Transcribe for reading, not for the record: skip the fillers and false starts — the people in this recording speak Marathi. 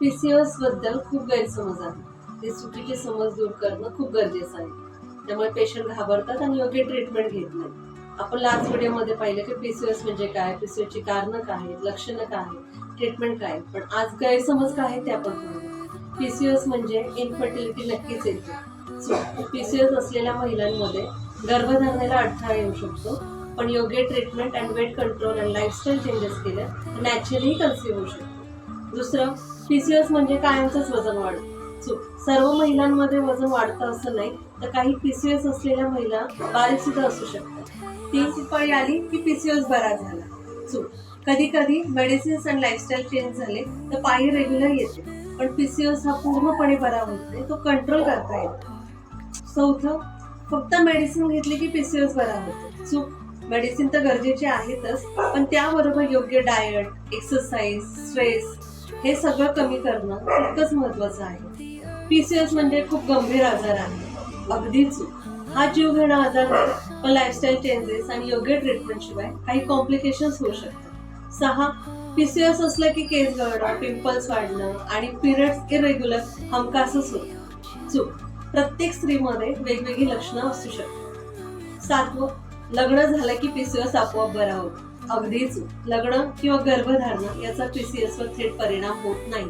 पीसीओएस बद्दल खूप गैरसमज आहे. ते चुकीचे समज दूर करणं खूप गरजेचं आहे. त्यामुळे पेशंट घाबरतात आणि योग्य ट्रीटमेंट घेत नाही. आपण लास्ट व्हिडिओमध्ये पाहिलं की पीसीओएस म्हणजे काय, पीसीओएसची कारणं काय आहेत, लक्षणं काय आहेत, ट्रीटमेंट काय आहे. पण आज गैरसमज काय आहे ते आपण पाहूया. पीसीओएस म्हणजे इनफर्टिलिटी नक्कीच येते. पीसीओएस असलेल्या महिलांमध्ये गर्भधारणेला अडथळा येऊ शकतो. पण योग्य treatment and weight control and lifestyle changes केल्या नॅचरली कन्सीव्ह होऊ शकतो. दुसरं, पीसीओएस म्हणजे कायमचंच वजन वाढतं. सर्व महिलांमध्ये वजन वाढतं असं नाही, तर काही पीसीओएस असलेल्या महिला बारीक सुद्धा असू शकतात. ती पाळी आली की पीसीओएस बरा झाला. कधी कधी मेडिसिन्स अँड लाईफस्टाईल चेंज झाले तर पाळी रेग्युलर येते, पण पीसीओएस हा पूर्णपणे बरा होत नाही, तो कंट्रोल करता येतो. चौथं, फक्त मेडिसिन घेतली की पीसीओएस बरा होतो. मेडिसिन तर गरजेचे आहेतच, पण त्याबरोबर योग्य डाएट, एक्सरसाइज, स्ट्रेस हे सगळं कमी करणं तितकंच महत्वाचं आहे. पीसीओएस म्हणजे खूप गंभीर आजार आहे. अगदी चूक. हा जीव घेणा आजार नाही, पण लाईफस्टाईल चेंजेस आणि योग्य ट्रीटमेंट शिवाय काही कॉम्प्लिकेशन्स होऊ शकतात. 6, पीसीओएस असलं की केस गळणं, पिंपल्स वाढणं आणि पिरियड्स इरेग्युलर हमखासच होतं. प्रत्येक स्त्रीमध्ये वेगवेगळी लक्षणं असू शकतात. 7, लग्न झालं की पीसीओएस आपोआप बरा होतो. अगदी चूक. लग्न किंवा गर्भधारणा याचा पीसीओएस वर थेट परिणाम होत नाही.